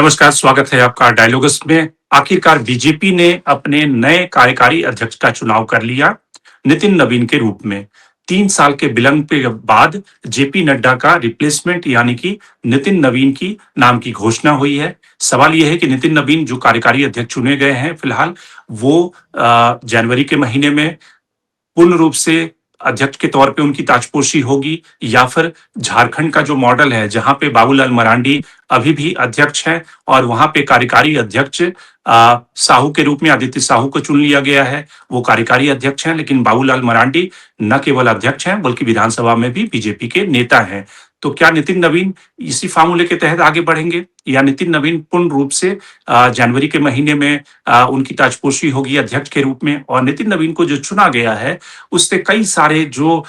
नमस्कार, स्वागत है आपका डायलॉगस में। आखिरकार बीजेपी ने अपने नए कार्यकारी अध्यक्ष का चुनाव कर लिया, नितिन नवीन के रूप में। 3 साल के विलंब के बाद जेपी नड्डा का रिप्लेसमेंट यानी कि नितिन नवीन की नाम की घोषणा हुई है। सवाल ये है कि नितिन नवीन जो कार्यकारी अध्यक्ष चुने गए हैं फिलहाल, वो जनवरी के महीने में पूर्ण रूप से अध्यक्ष के तौर पे उनकी ताजपोशी होगी या फिर झारखंड का जो मॉडल है जहां पे बाबूलाल मरांडी अभी भी अध्यक्ष हैं और वहां पे कार्यकारी अध्यक्ष साहू के रूप में आदित्य साहू को चुन लिया गया है। वो कार्यकारी अध्यक्ष हैं, लेकिन बाबूलाल मरांडी न केवल अध्यक्ष हैं बल्कि विधानसभा में भी बीजेपी के नेता हैं। तो क्या नितिन नवीन इसी फार्मूले के तहत आगे बढ़ेंगे या नितिन नवीन पूर्ण रूप से जनवरी के महीने में उनकी ताजपोशी होगी अध्यक्ष के रूप में? और नितिन नवीन को जो चुना गया है उससे कई सारे जो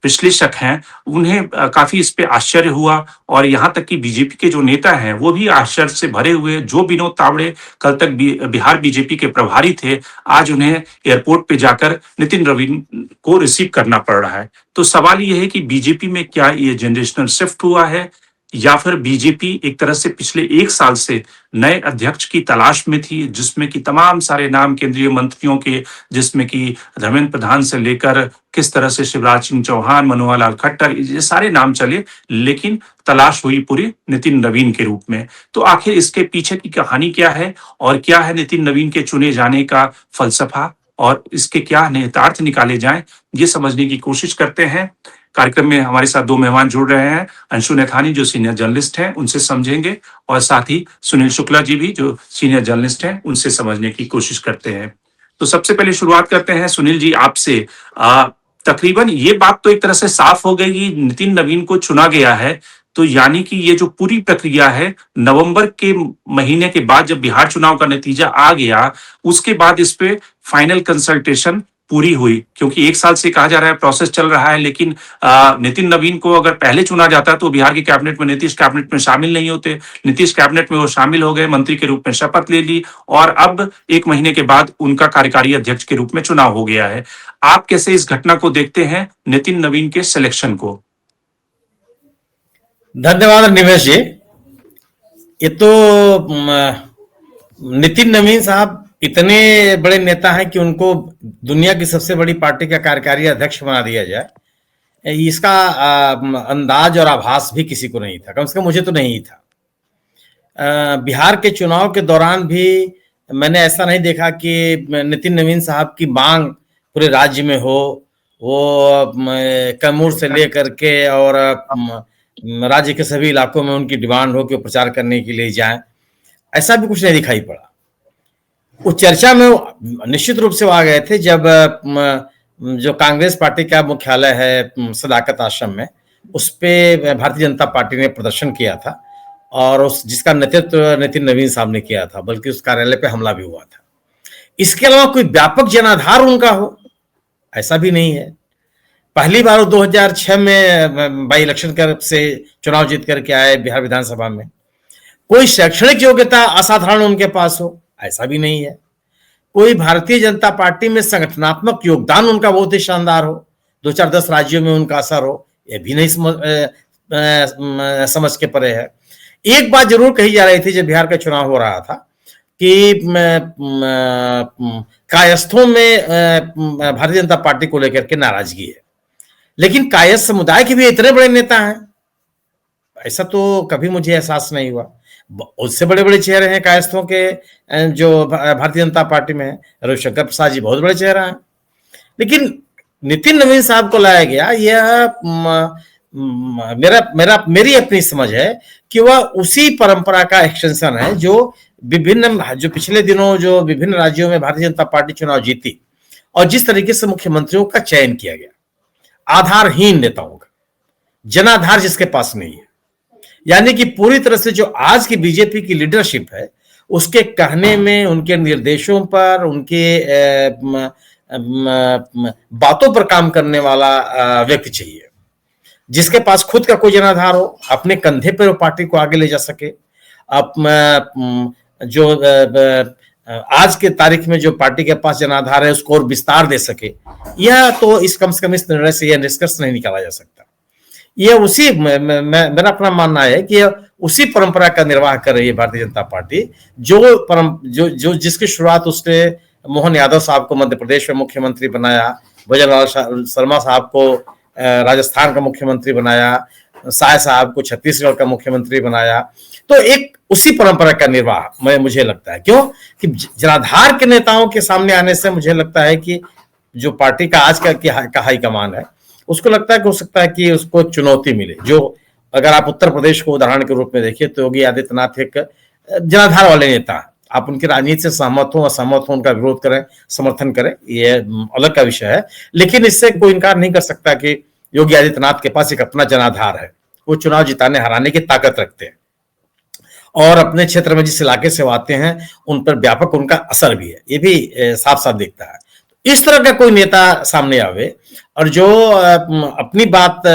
विश्लेषक हैं उन्हें काफी इस पे आश्चर्य हुआ और यहाँ तक कि बीजेपी के जो नेता हैं वो भी आश्चर्य से भरे हुए। जो विनोद तावड़े कल तक बिहार बीजेपी के प्रभारी थे, आज उन्हें एयरपोर्ट पे जाकर नितिन नवीन को रिसीव करना पड़ रहा है। तो सवाल ये है कि बीजेपी में क्या ये जनरेशनल शिफ्ट हुआ है या फिर बीजेपी एक तरह से पिछले 1 साल से नए अध्यक्ष की तलाश में थी, जिसमें कि तमाम सारे नाम केंद्रीय मंत्रियों के, जिसमें कि धर्मेंद्र प्रधान से लेकर किस तरह से शिवराज सिंह चौहान, मनोहर लाल खट्टर, ये सारे नाम चले, लेकिन तलाश हुई पूरी नितिन नवीन के रूप में। तो आखिर इसके पीछे की कहानी क्या है और क्या है नितिन नवीन के चुने जाने का फलसफा और इसके क्या निहितार्थ निकाले जाएं, ये समझने की कोशिश करते हैं। कार्यक्रम में हमारे साथ 2 मेहमान जुड़ रहे हैं। अंशु नैथानी जो सीनियर जर्नलिस्ट हैं, उनसे समझेंगे और साथ ही सुनील शुक्ला जी भी जो सीनियर जर्नलिस्ट हैं, उनसे समझने की कोशिश करते हैं। तो सबसे पहले शुरुआत करते हैं सुनील जी आपसे। तकरीबन ये बात तो एक तरह से साफ हो गई कि नितिन नवीन को चुना गया है, तो यानी कि ये जो पूरी प्रक्रिया है नवंबर के महीने के बाद जब बिहार चुनाव का नतीजा आ गया, उसके बाद इस पे फाइनल कंसल्टेशन पूरी हुई, क्योंकि 1 साल से कहा जा रहा है प्रोसेस चल रहा है। लेकिन नितिन नवीन को अगर पहले चुना जाता तो बिहार की कैबिनेट में, नीतीश कैबिनेट में शामिल नहीं होते। नीतीश कैबिनेट में वो शामिल हो गए, मंत्री के रूप में शपथ ले ली और अब 1 महीने के बाद उनका कार्यकारी अध्यक्ष के रूप में चुनाव हो गया है। आप कैसे इस घटना को देखते हैं, नितिन नवीन के सिलेक्शन को? धन्यवाद निवेश जी। ये तो नितिन नवीन साहब इतने बड़े नेता हैं कि उनको दुनिया की सबसे बड़ी पार्टी का कार्यकारी अध्यक्ष बना दिया जाए, इसका अंदाज और आभास भी किसी को नहीं था, कम से कम मुझे तो नहीं था। बिहार के चुनाव के दौरान भी मैंने ऐसा नहीं देखा कि नितिन नवीन साहब की मांग पूरे राज्य में हो, वो कैमूर से लेकर के और राज्य के सभी इलाकों में उनकी डिमांड हो कि वो प्रचार करने के लिए जाएं, ऐसा भी कुछ नहीं दिखाई पड़ा। उस चर्चा में निश्चित रूप से वो आ गए थे जब जो कांग्रेस पार्टी का मुख्यालय है सदाकत आश्रम में, उस पे भारतीय जनता पार्टी ने प्रदर्शन किया था और उस जिसका नेतृत्व नितिन नवीन साहब ने किया था, बल्कि उस कार्यालय पे हमला भी हुआ था। इसके अलावा कोई व्यापक जनाधार उनका हो, ऐसा भी नहीं है। पहली बार 2006 में बाई इलेक्शन से चुनाव जीत करके आए बिहार विधानसभा में। कोई शैक्षणिक योग्यता असाधारण उनके पास हो, ऐसा भी नहीं है। कोई भारतीय जनता पार्टी में संगठनात्मक योगदान उनका बहुत ही शानदार हो, 2-4-10 राज्यों में उनका असर हो, ये भी नहीं समझ के परे है। एक बात जरूर कही जा रही थी जब बिहार का चुनाव हो रहा था कि कायस्थों में भारतीय जनता पार्टी को लेकर के नाराजगी है, लेकिन कायस्थ समुदाय के भी इतने बड़े नेता हैं, ऐसा तो कभी मुझे एहसास नहीं हुआ। उससे बड़े बड़े चेहरे हैं कायस्थों के जो भारतीय जनता पार्टी में है, रविशंकर प्रसाद जी बहुत बड़े चेहरा हैं, लेकिन नितिन नवीन साहब को लाया गया। यह मेरी अपनी समझ है कि वह उसी परंपरा का एक्सटेंशन है जो पिछले दिनों जो विभिन्न राज्यों में भारतीय जनता पार्टी चुनाव जीती और जिस तरीके से मुख्यमंत्रियों का चयन किया गया, आधारहीन नेताओं का, जनाधार जिसके पास नहीं है, यानी कि पूरी तरह से जो आज की बीजेपी की लीडरशिप है उसके कहने में, उनके निर्देशों पर, उनके बातों पर काम करने वाला व्यक्ति चाहिए, जिसके पास खुद का कोई जनाधार हो, अपने कंधे पर वो पार्टी को आगे ले जा सके। जो आज के तारीख में जो पार्टी के पास जनाधार है उसको और विस्तार दे सके। यह तो कम से कम इस निर्णय से यह निष्कर्ष नहीं निकाला जा सकता। यह उसी मेरा अपना मानना है कि उसी परंपरा का निर्वाह कर रही है भारतीय जनता पार्टी, जो जिसकी शुरुआत उसने मोहन यादव साहब को मध्य प्रदेश में मुख्यमंत्री बनाया, भजनलाल शर्मा साहब को राजस्थान का मुख्यमंत्री बनाया, साय साहब को छत्तीसगढ़ का मुख्यमंत्री बनाया। तो एक उसी परंपरा का निर्वाह मुझे लगता है, क्यों कि जनाधार के नेताओं के सामने आने से मुझे लगता है कि जो पार्टी का आज का हाईकमान है, उसको लगता है कि हो सकता है कि उसको चुनौती मिले। जो अगर आप उत्तर प्रदेश को उदाहरण के रूप में देखिए तो योगी आदित्यनाथ एक जनाधार वाले नेता, आप उनकी राजनीति से सहमत हो असहमत हो, उनका विरोध करें समर्थन करें, ये अलग का विषय है, लेकिन इससे कोई इनकार नहीं कर सकता कि योगी आदित्यनाथ के पास एक अपना जनाधार है, वो चुनाव जिताने हराने की ताकत रखते हैं और अपने क्षेत्र में जिस इलाके से वो आते हैं उन पर व्यापक उनका असर भी है, ये भी साफ साफ दिखता है। इस तरह का कोई नेता सामने आवे और जो अपनी बात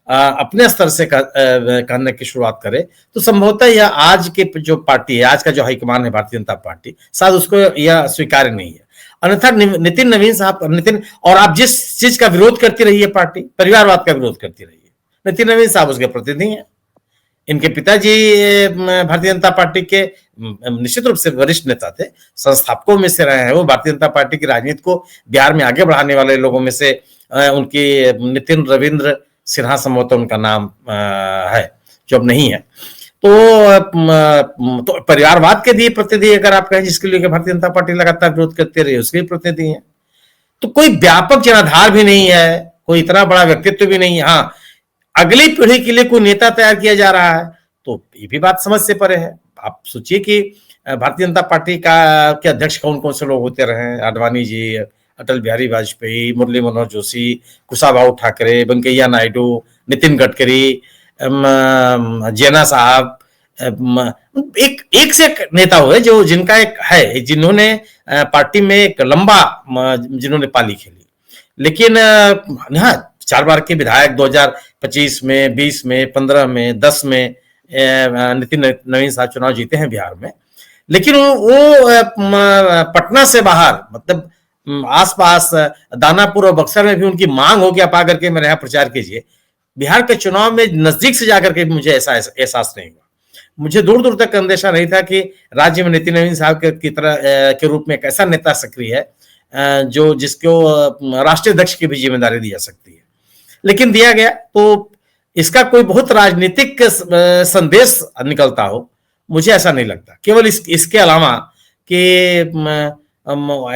अपने स्तर से कहने की शुरुआत करे, तो संभवतः यह आज के जो पार्टी है, आज का जो हाईकमान है भारतीय जनता पार्टी, शायद उसको यह स्वीकार्य नहीं है। अन्यथा नितिन नवीन साहब, और आप जिस चीज का विरोध करती रही है पार्टी, परिवारवाद का विरोध करती रही है, नितिन नवीन साहब उसके प्रतिनिधि हैं। इनके पिताजी भारतीय जनता पार्टी के निश्चित रूप से वरिष्ठ नेता थे, संस्थापकों में से रहे हैं। वो भारतीय जनता पार्टी की राजनीति को बिहार में आगे बढ़ाने वाले लोगों में से उनकी नितिन रविंद्र सिन्हा संभवतः उनका नाम है, जो अब नहीं है। तो परिवारवाद के भी प्रतिनिधि अगर आप कहें, जिसके लिए भारतीय जनता पार्टी लगातार विरोध करते रही, उसके प्रतिनिधि हैं। तो कोई व्यापक जनाधार भी नहीं है, कोई इतना बड़ा व्यक्तित्व भी नहीं है। हाँ, अगली पीढ़ी के लिए कोई नेता तैयार किया जा रहा है, तो ये भी बात समझ से परे है। आप सोचिए कि भारतीय जनता पार्टी के अध्यक्ष कौन कौन से लोग होते रहे, आडवाणी जी, अटल बिहारी वाजपेयी, मुरली मनोहर जोशी, कुशाभाऊ ठाकरे, वेंकैया नायडू, नितिन गडकरी, जेना साहब, एक से एक नेता हुए जो जिनका एक है, जिन्होंने पार्टी में एक लंबा जिन्होंने पाली खेली। लेकिन हाँ, 4 बार के विधायक 2025 में, 20 में, 15 में, 10 में नितिन नवीन साहब चुनाव जीते हैं बिहार में। लेकिन वो पटना से बाहर, मतलब आसपास दानापुर और बक्सर में भी उनकी मांग हो कि आप आकर के मेरे यहाँ प्रचार कीजिए। बिहार के चुनाव में नजदीक से जाकर के मुझे ऐसा एहसास नहीं हुआ। मुझे दूर दूर तक अंदेशा नहीं था कि राज्य में नितिन नवीन साहब की तरह के रूप में एक ऐसा नेता सक्रिय है जो जिसको राष्ट्रीय अध्यक्ष की भी जिम्मेदारी दी जा सकती है। लेकिन दिया गया, तो इसका कोई बहुत राजनीतिक संदेश निकलता हो, मुझे ऐसा नहीं लगता। केवल इसके अलावा कि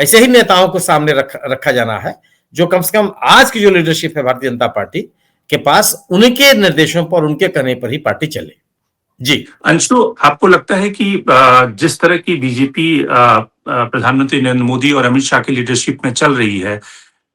ऐसे ही नेताओं को सामने रखा जाना है जो कम से कम आज की जो लीडरशिप है भारतीय जनता पार्टी के पास, उनके निर्देशों पर, उनके कहने पर ही पार्टी चले। जी अंशु, आपको लगता है कि जिस तरह की बीजेपी प्रधानमंत्री नरेंद्र मोदी और अमित शाह की लीडरशिप में चल रही है,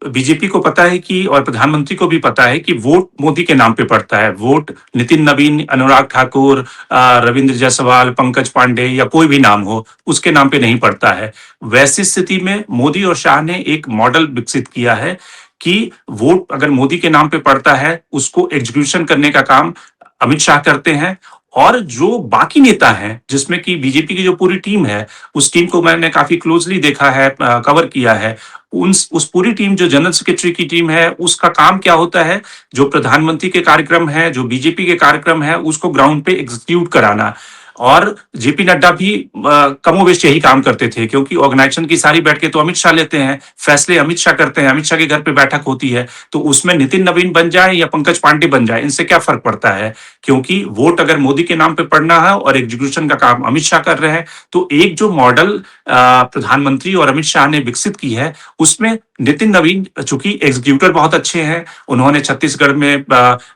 बीजेपी को पता है कि, और प्रधानमंत्री को भी पता है कि वोट मोदी के नाम पे पड़ता है, वोट नितिन नवीन, अनुराग ठाकुर, रविंद्र जायसवाल, पंकज पांडे या कोई भी नाम हो उसके नाम पे नहीं पड़ता है। वैसी स्थिति में मोदी और शाह ने एक मॉडल विकसित किया है कि वोट अगर मोदी के नाम पे पड़ता है, उसको एग्जीक्यूशन करने का काम अमित शाह करते हैं, और जो बाकी नेता हैं, जिसमें कि बीजेपी की जो पूरी टीम है, उस टीम को मैंने काफी क्लोजली देखा है, कवर किया है, उस पूरी टीम, जो जनरल सेक्रेटरी की टीम है, उसका काम क्या होता है, जो प्रधानमंत्री के कार्यक्रम है, जो बीजेपी के कार्यक्रम है, उसको ग्राउंड पे एग्जीक्यूट कराना। और जेपी नड्डा भी कमोबेश यही काम करते थे, क्योंकि ऑर्गेनाइजेशन की सारी बैठकें तो अमित शाह लेते हैं, फैसले अमित शाह करते हैं, अमित शाह के घर पे बैठक होती है, तो उसमें नितिन नवीन बन जाए या पंकज पांडे बन जाए, इनसे क्या फर्क पड़ता है, क्योंकि वोट अगर मोदी के नाम पे पड़ना है और एग्जीक्यूशन का काम अमित शाह कर रहे हैं। तो एक जो मॉडल प्रधानमंत्री और अमित शाह ने विकसित की है, उसमें नितिन नवीन चूंकि एग्जीक्यूटर बहुत अच्छे हैं, उन्होंने छत्तीसगढ़ में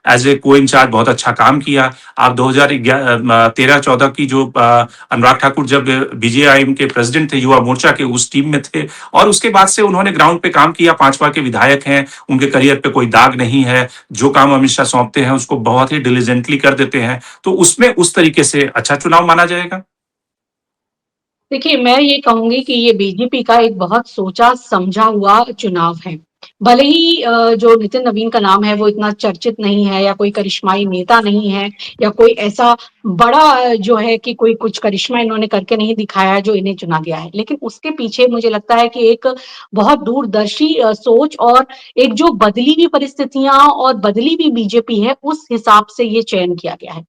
एज ए को इंचार्ज बहुत अच्छा काम किया। आप 2013-14 की जो अनुराग ठाकुर जब बीजेआईएम के प्रेसिडेंट थे, युवा मोर्चा के, उस टीम में थे, और उसके बाद से उन्होंने ग्राउंड पे काम किया। 5 बार के विधायक हैं, उनके करियर पे कोई दाग नहीं है, जो काम अमित शाह सौंपते हैं उसको बहुत ही डिलीजेंटली कर देते हैं, तो उसमें उस तरीके से अच्छा चुनाव माना जाएगा। देखिए, मैं ये कहूंगी कि ये बीजेपी का एक बहुत सोचा समझा हुआ चुनाव है। भले ही जो नितिन नवीन का नाम है वो इतना चर्चित नहीं है, या कोई करिश्माई नेता नहीं है, या कोई ऐसा बड़ा जो है कि कोई कुछ करिश्मा इन्होंने करके नहीं दिखाया जो इन्हें चुना गया है, लेकिन उसके पीछे मुझे लगता है कि एक बहुत दूरदर्शी सोच और एक जो बदली हुई परिस्थितियां और बदली हुई बीजेपी है, उस हिसाब से ये चयन किया गया है।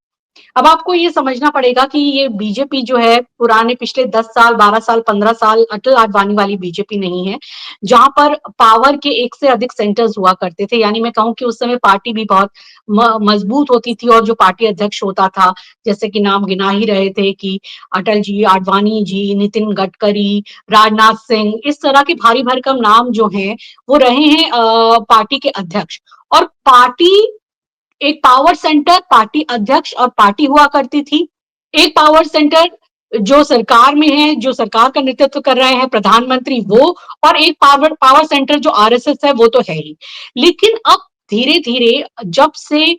अब आपको ये समझना पड़ेगा कि ये बीजेपी जो है पुराने पिछले 10 साल, 12 साल, 15 साल अटल आडवाणी वाली बीजेपी नहीं है, जहां पर पावर के एक से अधिक सेंटर्स हुआ करते थे। यानी मैं कहूं कि उस समय पार्टी भी बहुत मजबूत होती थी और जो पार्टी अध्यक्ष होता था, जैसे कि नाम गिना ही रहे थे कि अटल जी, आडवाणी जी, नितिन गडकरी, राजनाथ सिंह, इस तरह के भारी भरकम नाम जो हैं वो रहे हैं पार्टी के अध्यक्ष। और पार्टी एक पावर सेंटर, पार्टी अध्यक्ष और पार्टी हुआ करती थी। एक पावर सेंटर जो सरकार में है, जो सरकार का नेतृत्व कर रहे हैं प्रधानमंत्री वो, और एक पावर पावर सेंटर जो आरएसएस है वो तो है ही। लेकिन अब धीरे धीरे जब से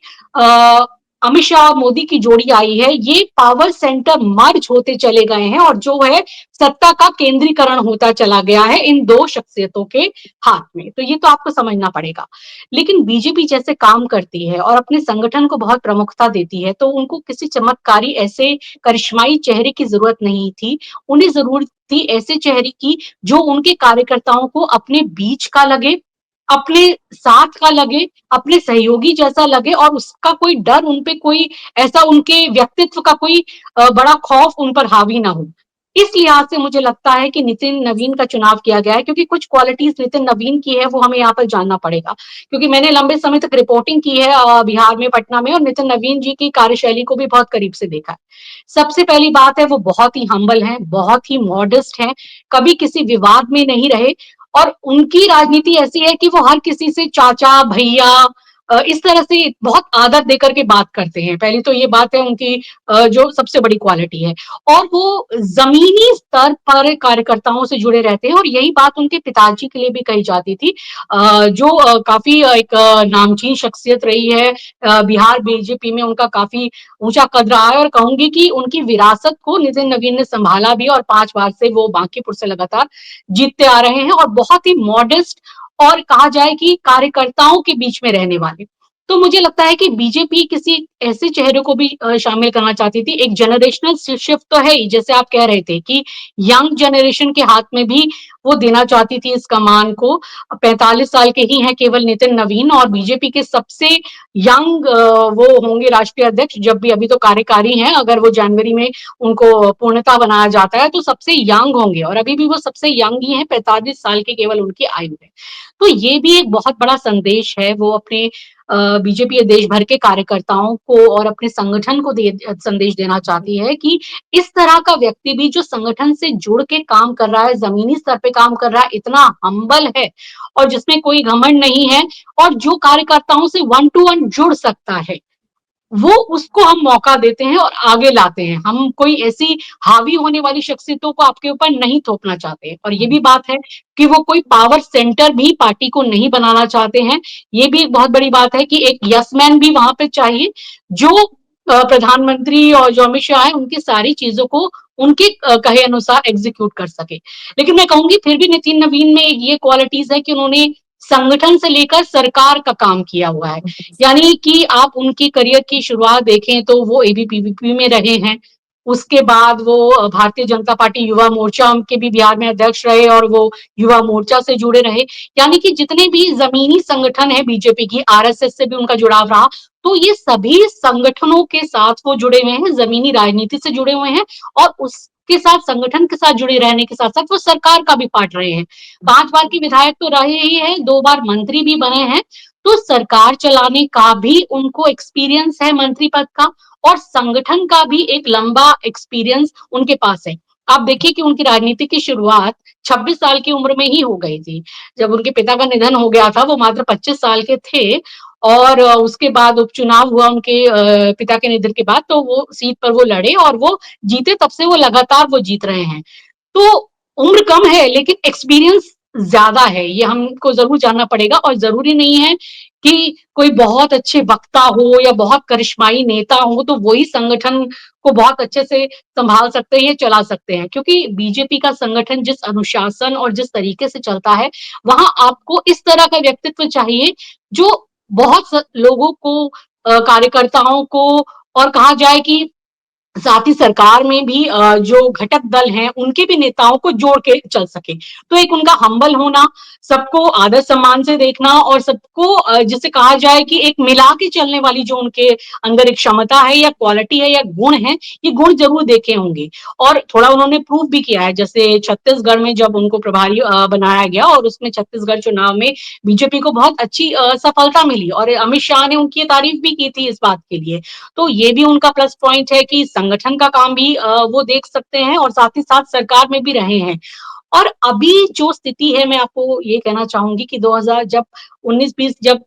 अमित शाह मोदी की जोड़ी आई है, ये पावर सेंटर मर्ज होते चले गए हैं और जो है सत्ता का केंद्रीकरण होता चला गया है इन दो शख्सियतों के हाथ में। तो ये तो आपको समझना पड़ेगा। लेकिन बीजेपी जैसे काम करती है और अपने संगठन को बहुत प्रमुखता देती है, तो उनको किसी चमत्कारी ऐसे करिश्माई चेहरे की जरूरत नहीं थी। उन्हें जरूरत थी ऐसे चेहरे की जो उनके कार्यकर्ताओं को अपने बीच का लगे, अपने साथ का लगे, अपने सहयोगी जैसा लगे और उसका कोई डर उन पे कोई ऐसा उनके व्यक्तित्व का कोई बड़ा खौफ उन पर हावी ना हो। इस लिहाज से मुझे लगता है कि नितिन नवीन का चुनाव किया गया है, क्योंकि कुछ क्वालिटीज नितिन नवीन की है वो हमें यहाँ पर जानना पड़ेगा। क्योंकि मैंने लंबे समय तक रिपोर्टिंग की है बिहार में, पटना में, और नितिन नवीन जी की कार्यशैली को भी बहुत करीब से देखा है। सबसे पहली बात है वो बहुत ही हम्बल हैं, बहुत ही मॉडेस्ट हैं, कभी किसी विवाद में नहीं रहे और उनकी राजनीति ऐसी है कि वो हर किसी से चाचा, भैया इस तरह से बहुत आदर देकर के बात करते हैं। पहली तो ये बात है उनकी जो सबसे बड़ी क्वालिटी है। और वो जमीनी स्तर पर कार्यकर्ताओं से जुड़े रहते हैं और यही बात उनके पिताजी के लिए भी कही जाती थी, जो काफी एक नामचीन शख्सियत रही है। बिहार बीजेपी में उनका काफी ऊंचा कद रहा है और कहूंगी कि उनकी विरासत को नितिन नवीन ने संभाला भी और 5 बार से वो बांकीपुर से लगातार जीतते आ रहे हैं और बहुत ही मॉडेस्ट और कहा जाए कि कार्यकर्ताओं के बीच में रहने वाले। तो मुझे लगता है कि बीजेपी किसी ऐसे चेहरे को भी शामिल करना चाहती थी। एक जनरेशनल शिफ्ट तो है ही, जैसे आप कह रहे थे कि यंग जनरेशन के हाथ में भी वो देना चाहती थी इस कमान को। 45 साल के ही हैं केवल नितिन नवीन और बीजेपी के सबसे यंग वो होंगे राष्ट्रीय अध्यक्ष, जब भी, अभी तो कार्यकारी हैं, अगर वो जनवरी में उनको पूर्णता बनाया जाता है तो सबसे यंग होंगे और अभी भी वो सबसे यंग ही हैं, 45 साल की केवल उनकी आयु है। तो ये भी एक बहुत बड़ा संदेश है, वो अपने बीजेपी देश भर के कार्यकर्ताओं को और अपने संगठन को संदेश देना चाहती है कि इस तरह का व्यक्ति भी जो संगठन से जुड़ के काम कर रहा है, जमीनी स्तर पे काम कर रहा है, इतना हम्बल है और जिसमें कोई घमंड नहीं है और जो कार्यकर्ताओं से वन टू वन जुड़ सकता है, वो उसको हम मौका देते हैं और आगे लाते हैं। हम कोई ऐसी हावी होने वाली शख्सियतों को आपके ऊपर नहीं थोपना चाहते। और ये भी बात है कि वो कोई पावर सेंटर भी पार्टी को नहीं बनाना चाहते हैं। ये भी एक बहुत बड़ी बात है कि एक यस मैन भी वहां पे चाहिए जो प्रधानमंत्री और जो अमित शाह है उनकी सारी चीजों को उनके कहे अनुसार एग्जीक्यूट कर सके। लेकिन मैं कहूंगी फिर भी नितिन नवीन में ये क्वालिटीज है कि उन्होंने संगठन से लेकर सरकार का काम किया हुआ है। यानी कि आप उनकी करियर की शुरुआत देखें तो वो एबीवीपी में रहे हैं, उसके बाद वो भारतीय जनता पार्टी युवा मोर्चा के भी बिहार में अध्यक्ष रहे और वो युवा मोर्चा से जुड़े रहे। यानी कि जितने भी जमीनी संगठन है बीजेपी की, आरएसएस से भी उनका जुड़ाव रहा, तो ये सभी संगठनों के साथ वो जुड़े हुए हैं, जमीनी राजनीति से जुड़े हुए हैं और उसके साथ संगठन के साथ जुड़े रहने के साथ साथ वो सरकार का भी पार्ट रहे हैं। 5 बार की विधायक तो रहे ही है, 2 बार मंत्री भी बने हैं, तो सरकार चलाने का भी उनको एक्सपीरियंस है मंत्री पद का और संगठन का भी एक लंबा एक्सपीरियंस उनके पास है। आप देखिए कि उनकी राजनीति की शुरुआत 26 साल की उम्र में ही हो गई थी। जब उनके पिता का निधन हो गया था वो मात्र 25 साल के थे और उसके बाद उपचुनाव हुआ उनके पिता के निधन के बाद, तो वो सीट पर वो लड़े और वो जीते, तब से वो लगातार वो जीत रहे हैं। तो उम्र कम है लेकिन एक्सपीरियंस ज्यादा है, ये हमको जरूर जानना पड़ेगा। और जरूरी नहीं है कि कोई बहुत अच्छे वक्ता हो या बहुत करिश्माई नेता हो तो वही संगठन को बहुत अच्छे से संभाल सकते हैं या चला सकते हैं, क्योंकि बीजेपी का संगठन जिस अनुशासन और जिस तरीके से चलता है वहां आपको इस तरह का व्यक्तित्व चाहिए जो बहुत लोगों को कार्यकर्ताओं को और कहा जाए कि साथ ही सरकार में भी जो घटक दल हैं उनके भी नेताओं को जोड़ के चल सके। तो एक उनका हम्बल होना, सबको आदर सम्मान से देखना और सबको जिसे कहा जाए कि एक मिला के चलने वाली जो उनके अंदर एक क्षमता है या क्वालिटी है या गुण है, ये गुण जरूर देखे होंगे। और थोड़ा उन्होंने प्रूव भी किया है, जैसे छत्तीसगढ़ में जब उनको प्रभारी बनाया गया और उसमें छत्तीसगढ़ चुनाव में बीजेपी को बहुत अच्छी सफलता मिली और अमित शाह ने उनकी तारीफ भी की थी इस बात के लिए। तो ये भी उनका प्लस पॉइंट है कि संगठन का काम भी वो देख सकते हैं और साथ ही साथ सरकार में भी रहे हैं। और अभी जो स्थिति है, मैं आपको ये कहना चाहूंगी कि 2000 जब 19-20 जब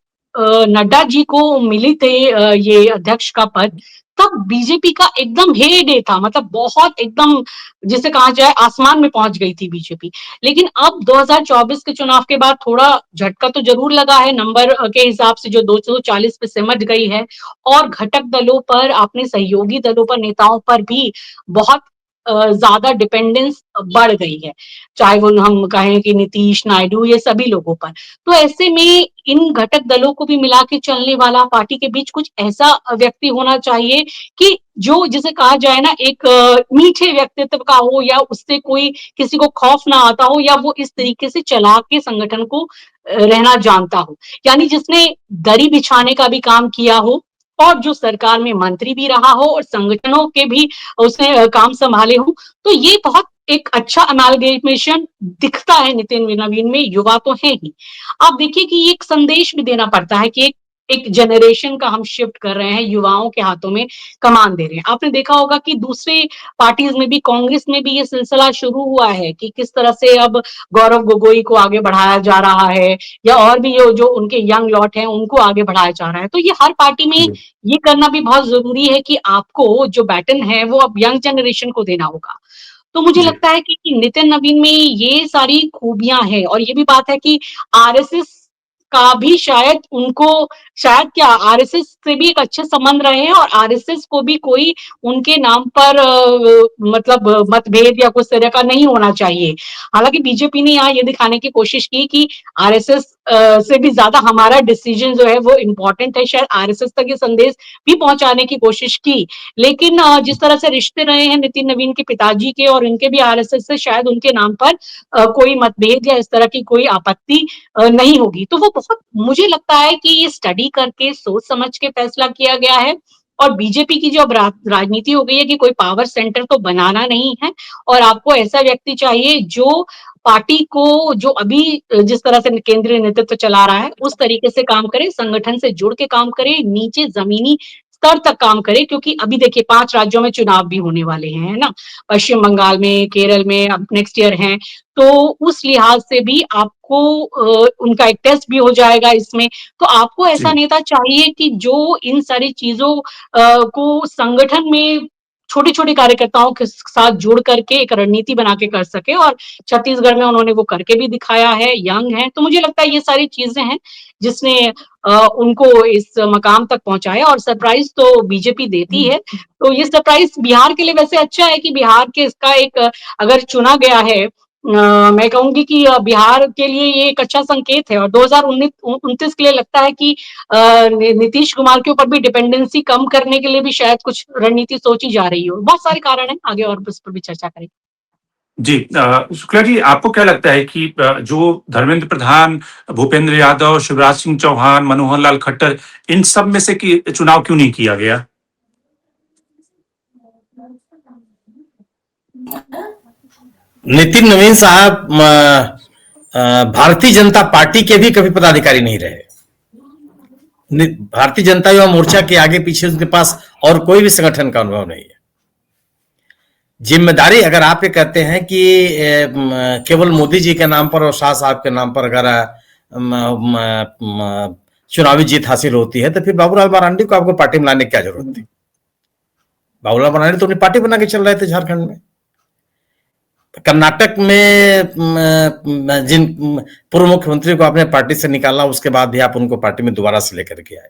नड्डा जी को मिली थे ये अध्यक्ष का पद, तब बीजेपी का एकदम हे डे था, मतलब बहुत एकदम जिसे कहा जाए आसमान में पहुंच गई थी बीजेपी। लेकिन अब 2024 के चुनाव के बाद थोड़ा झटका तो जरूर लगा है, नंबर के हिसाब से जो 240 पे सिमट गई है और घटक दलों पर, अपने सहयोगी दलों पर, नेताओं पर भी बहुत ज्यादा डिपेंडेंस बढ़ गई है, चाहे वो हम कहें कि नीतीश, नायडू, ये सभी लोगों पर। तो ऐसे में इन घटक दलों को भी मिला के चलने वाला पार्टी के बीच कुछ ऐसा व्यक्ति होना चाहिए कि जो जिसे कहा जाए ना एक मीठे व्यक्तित्व का हो, या उससे कोई किसी को खौफ ना आता हो, या वो इस तरीके से चला के संगठन को रहना जानता हो, यानी जिसने दरी बिछाने का भी काम किया हो और जो सरकार में मंत्री भी रहा हो और संगठनों के भी उसने काम संभाले हो। तो ये बहुत एक अच्छा अमालगेमेशन दिखता है नितिन नवीन में, युवा तो है ही। आप देखिए कि ये एक संदेश भी देना पड़ता है कि एक जनरेशन का हम शिफ्ट कर रहे हैं, युवाओं के हाथों में कमान दे रहे हैं। आपने देखा होगा कि दूसरे पार्टीज में भी, कांग्रेस में भी ये सिलसिला शुरू हुआ है कि किस तरह से अब गौरव गोगोई को आगे बढ़ाया जा रहा है, या और भी जो उनके यंग लॉट हैं उनको आगे बढ़ाया जा रहा है। तो ये हर पार्टी में ये करना भी बहुत जरूरी है कि आपको जो बैटन है वो अब यंग जनरेशन को देना होगा। तो मुझे जी लगता है कि नितिन नवीन में ये सारी खूबियां हैं, और ये भी बात है कि आरएसएस का भी शायद उनको, शायद क्या, आरएसएस से भी एक अच्छे संबंध रहे हैं और आरएसएस को भी कोई उनके नाम पर मतलब मतभेद या कुछ तरह का नहीं होना चाहिए। हालांकि बीजेपी ने यहाँ ये दिखाने की कोशिश की कि आरएसएस से भी ज्यादा हमारा डिसीजन जो है वो इम्पोर्टेंट है, शायद आरएसएस तक ये संदेश भी पहुंचाने की कोशिश की। लेकिन जिस तरह से रिश्ते रहे हैं नितिन नवीन के पिताजी के और इनके भी आरएसएस से, शायद उनके नाम पर कोई मतभेद या इस तरह की कोई आपत्ति नहीं होगी। तो वो बहुत, मुझे लगता है कि ये स्टडी करके सोच समझ के फैसला किया गया है। और बीजेपी की जो अब राजनीति हो गई है कि कोई पावर सेंटर तो बनाना नहीं है, और आपको ऐसा व्यक्ति चाहिए जो पार्टी को, जो अभी जिस तरह से केंद्रीय नेतृत्व चला रहा है उस तरीके से काम करे, संगठन से जुड़ के काम करे, नीचे जमीनी स्तर तक काम करे। क्योंकि अभी देखिए 5 राज्यों में चुनाव भी होने वाले हैं, है ना, पश्चिम बंगाल में, केरल में अब नेक्स्ट ईयर है। तो उस लिहाज से भी आपको उनका एक टेस्ट भी हो जाएगा इसमें। तो आपको ऐसा जी नेता चाहिए कि जो इन सारी चीजों को संगठन में छोटे छोटे कार्यकर्ताओं के साथ जुड़ करके एक रणनीति बना के कर सके, और छत्तीसगढ़ में उन्होंने वो करके भी दिखाया है, यंग है। तो मुझे लगता है ये सारी चीजें हैं जिसने उनको इस मकाम तक पहुंचाया, और सरप्राइज तो बीजेपी देती है। तो ये सरप्राइज बिहार के लिए वैसे अच्छा है कि बिहार के इसका एक अगर चुना गया है, मैं कहूंगी कि बिहार के लिए ये एक अच्छा संकेत है। और 2029 के लिए लगता है कि नीतीश कुमार के ऊपर भी डिपेंडेंसी कम करने के लिए भी शायद कुछ रणनीति सोची जा रही हो। बहुत सारे कारण हैं, आगे और इस पर भी चर्चा करें। जी शुक्ला जी, आपको क्या लगता है कि जो धर्मेंद्र प्रधान, भूपेंद्र यादव, शिवराज सिंह चौहान, मनोहर लाल खट्टर, इन सब में से कि चुनाव क्यों नहीं किया गया? नितिन नवीन साहब भारतीय जनता पार्टी के भी कभी पदाधिकारी नहीं रहे। भारतीय जनता युवा मोर्चा के आगे पीछे उनके पास और कोई भी संगठन का अनुभव नहीं है। जिम्मेदारी, अगर आप ये कहते हैं कि केवल मोदी जी के नाम पर और शाह साहब के नाम पर अगर चुनावी जीत हासिल होती है, तो फिर बाबूलाल मरांडी को आपको पार्टी में लाने की क्या जरूरत थी? बाबूलाल मरांडी तो अपनी पार्टी बना के चल रहे थे झारखंड में। कर्नाटक में जिन पूर्व मुख्यमंत्री को आपने पार्टी से निकाला, उसके बाद भी आप उनको पार्टी में दोबारा से लेकर के आए।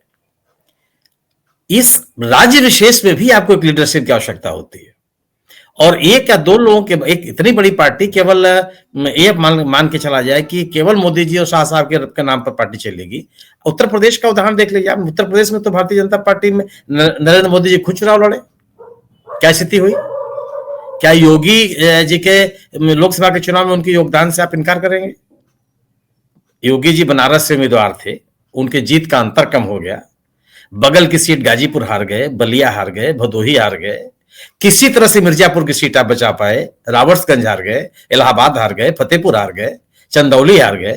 इस राज्य विशेष में भी आपको एक लीडरशिप की आवश्यकता होती है। और एक या दो लोगों के, एक इतनी बड़ी पार्टी, केवल ये मान के चला जाए कि केवल मोदी जी और शाह साहब के नाम पर पार्टी चलेगी। उत्तर प्रदेश का उदाहरण देख लीजिए आप। उत्तर प्रदेश में तो भारतीय जनता पार्टी में नरेंद्र मोदी जी खुद चुनाव लड़े, क्या स्थिति हुई? क्या योगी जी के लोकसभा के चुनाव में उनके योगदान से आप इनकार करेंगे? योगी जी बनारस से उम्मीदवार थे, उनके जीत का अंतर कम हो गया, बगल की सीट गाजीपुर हार गए, बलिया हार गए, भदोही हार गए, किसी तरह से मिर्जापुर की सीट आप बचा पाए, राबर्ट्सगंज हार गए, इलाहाबाद हार गए, फतेहपुर हार गए, चंदौली हार गए।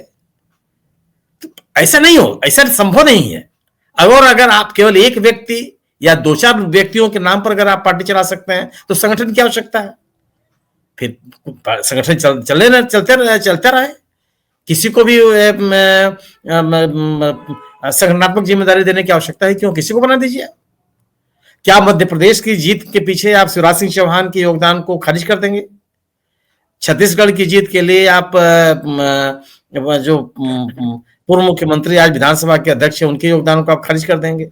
तो ऐसा नहीं हो, ऐसा संभव नहीं है। अगर आप केवल एक व्यक्ति या दो चार व्यक्तियों के नाम पर अगर आप पार्टी चला सकते हैं तो संगठन की आवश्यकता है? फिर संगठन चलते रहे, किसी को भी संगठनात्मक जिम्मेदारी देने की आवश्यकता है क्यों? किसी को बना दीजिए। क्या मध्य प्रदेश की जीत के पीछे आप शिवराज सिंह चौहान के योगदान को खारिज कर देंगे? छत्तीसगढ़ की जीत के लिए आप जो पूर्व मुख्यमंत्री आज विधानसभा के अध्यक्ष है उनके योगदान को आप खारिज कर देंगे?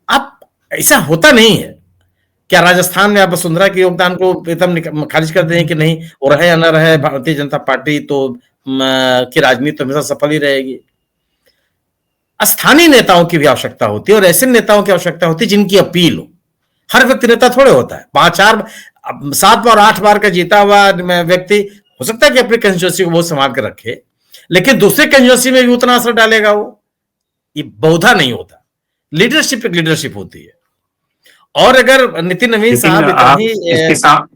आप ऐसा होता नहीं है। क्या राजस्थान में आप वसुंधरा के योगदान को एकदम खारिज कर देंगे कि नहीं, वो रहे या न रहे, भारतीय जनता पार्टी तो की राजनीति तो हमेशा सफल ही रहेगी? स्थानीय नेताओं की भी आवश्यकता होती है और ऐसे नेताओं की आवश्यकता होती है जिनकी अपील हो। हर व्यक्ति नेता थोड़े होता है। 7 बार 8 बार का जीता हुआ व्यक्ति हो सकता है कि अपनी कंस्टिट्यूंसी को बहुत संभाल कर रखे, लेकिन दूसरे कंस्टिट्यूंसी में भी उतना असर डालेगा वो? ये बहुधा नहीं होता। लीडरशिप एक लीडरशिप होती है। और अगर नितिन नवीन साहब